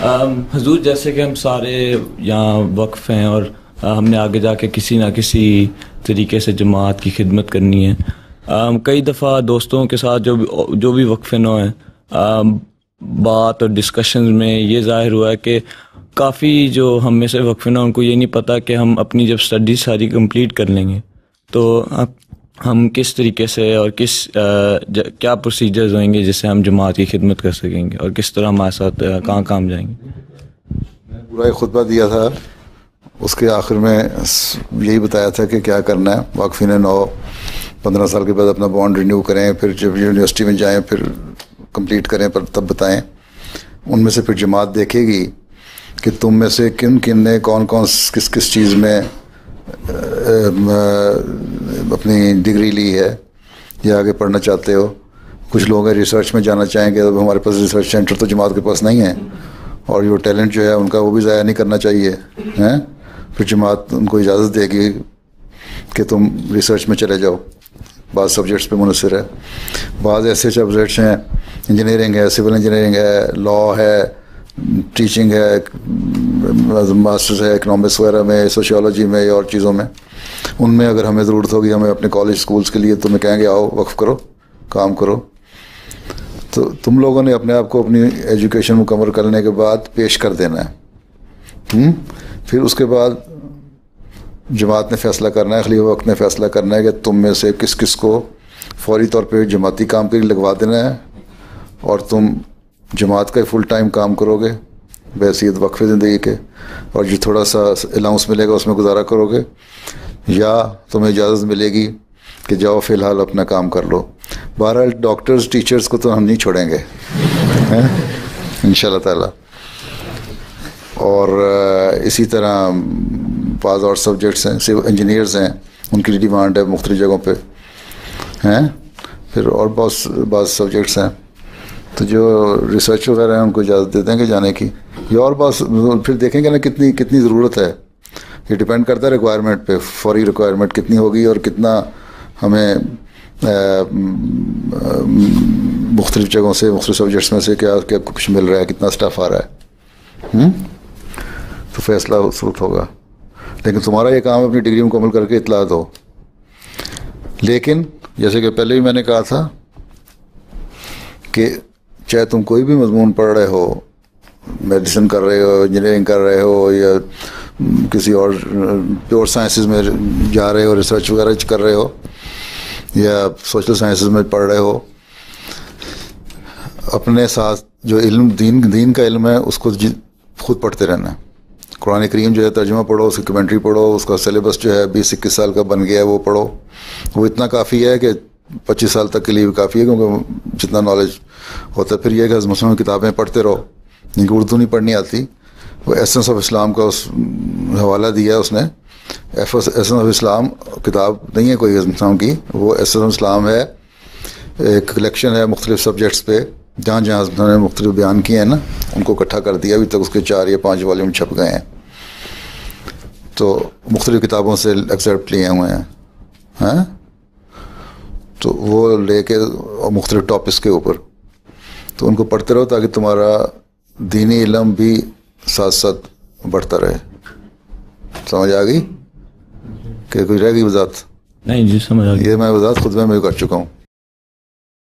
हजूर, जैसे कि हम सारे यहाँ वक्फ हैं और हमने आगे जाके किसी ना किसी तरीके से जमात की खिदमत करनी है। कई दफ़ा दोस्तों के साथ जो भी वक्फ नौ हैं, बात और डिस्कशन में ये ज़ाहिर हुआ है कि काफ़ी जो हम में से वक्फ नौ उनको ये नहीं पता कि हम अपनी जब स्टडी सारी कंप्लीट कर लेंगे तो हम किस तरीके से और क्या प्रोसीजर्स होंगे जिससे हम जमात की खिदमत कर सकेंगे और किस तरह हमारे साथ कहाँ काम जाएंगे। पूरा एक खुतबा दिया था, उसके आखिर में यही बताया था कि क्या करना है। वाक़फ़ीन 9-15 साल के बाद अपना बॉन्ड रिन्यू करें, फिर जब यूनिवर्सिटी में जाएं फिर कंप्लीट करें, पर तब बताएं। उनमें से फिर जमात देखेगी कि तुम में से किन किन ने कौन कौन किस किस चीज़ में अपनी डिग्री ली है या आगे पढ़ना चाहते हो। कुछ लोग हैं रिसर्च में जाना चाहेंगे, अब हमारे पास रिसर्च सेंटर तो जमात के पास नहीं है, और जो टैलेंट जो है उनका वो भी ज़ाया नहीं करना चाहिए हैं। फिर जमात उनको इजाज़त देगी कि तुम रिसर्च में चले जाओ। बाद सब्जेक्ट्स पे मुनसर है, बाद ऐसे सब्जेक्ट्स हैं, इंजीनियरिंग है, सिविल इंजीनियरिंग है, लॉ है, टीचिंग है, मास्टर्स है इकनॉमिक्स वगैरह में, सोशियोलॉजी में और चीज़ों में। उनमें अगर हमें ज़रूरत होगी, हमें अपने कॉलेज स्कूल्स के लिए, तो मैं कहेंगे आओ वक्फ करो, काम करो। तो तुम लोगों ने अपने आप को अपनी एजुकेशन मुकम्मल करने के बाद पेश कर देना है। फिर उसके बाद जमात ने फ़ैसला करना है, खलीफा वक्त ने फ़ैसला करना है कि तुम में से किस किस को फौरी तौर पे जमाती काम के लिए लगवा देना है और तुम जमात का फुल टाइम काम करोगे बहैसियत वक्फ़ ज़िंदगी के, और जो थोड़ा सा अलाउंस मिलेगा उसमें गुजारा करोगे, या तुम्हें इजाज़त मिलेगी कि जाओ फ़िलहाल अपना काम कर लो। बहरहाल डॉक्टर्स टीचर्स को तो हम नहीं छोड़ेंगे हैं इंशाल्लाह ताला। और इसी तरह बाज़ और सब्जेक्ट्स हैं, सिविल इंजीनियर्स हैं, उनकी डिमांड है मुख्तलिफ़ जगहों पे हैं। फिर और बहुत सब्जेक्ट्स हैं, तो जो रिसर्च वगैरह है उनको इजाज़त दे देंगे जाने की। ये और बात फिर देखेंगे ना कितनी कितनी ज़रूरत है। ये डिपेंड करता है रिक्वायरमेंट पे, फौरी रिक्वायरमेंट कितनी होगी और कितना हमें मुख्तलिफ़ जगहों से, मुख्तलिफ़ सब्जेक्ट्स में से क्या क्या कुछ मिल रहा है, कितना स्टाफ आ रहा है। तो फैसला उस वक्त होगा। लेकिन तुम्हारा ये काम है अपनी डिग्री मुकम्मल करके इतला दो। लेकिन जैसे कि पहले भी मैंने कहा था कि चाहे तुम कोई भी मजमून पढ़ रहे हो, मेडिसिन कर रहे हो, इंजीनियरिंग कर रहे हो, या किसी और प्योर साइंसेस में जा रहे हो, रिसर्च वगैरह कर रहे हो, या सोशल साइंसेस में पढ़ रहे हो, अपने साथ जो इल्म दीन का इल्म है उसको खुद पढ़ते रहना है। कुरान करीम जो है तर्जुमा पढ़ो, उसकी कमेंट्री पढ़ो, उसका सिलेबस जो है 20-21 साल का बन गया है वो पढ़ो। वो इतना काफ़ी है कि 25 साल तक के लिए भी काफ़ी है, क्योंकि जितना नॉलेज होता है। फिर यह कि मुस्लिम किताबें पढ़ते रहो, जिनकी उर्दू नहीं पढ़नी आती। वो एसेंस ऑफ इस्लाम का उस हवाला दिया उसने। एसेंस ऑफ इस्लाम किताब नहीं है कोई इस्लाम की, वो एसेंस ऑफ इस्लाम है, एक कलेक्शन है मुख्तलिफ सब्जेक्ट्स पे, जहाँ जहाँ उन्होंने मुख्तलिफ बयान किए हैं ना, उनको इकट्ठा कर दिया। अभी तक उसके 4 या 5 वॉल्यूम छप गए हैं। तो मुख्तलिफ किताबों से एक्सेप्ट लिए हुए हैं, तो वो लेके मुख्तलिफ टॉपिक्स के ऊपर, तो उनको पढ़ते रहो ताकि तुम्हारा दीनी इल्म भी साथ साथ बढ़ता रहे। समझ आ गई कि कोई रह गई वजात? नहीं जी, समझ आ गई। ये मैं वजात खुद में कर चुका हूँ।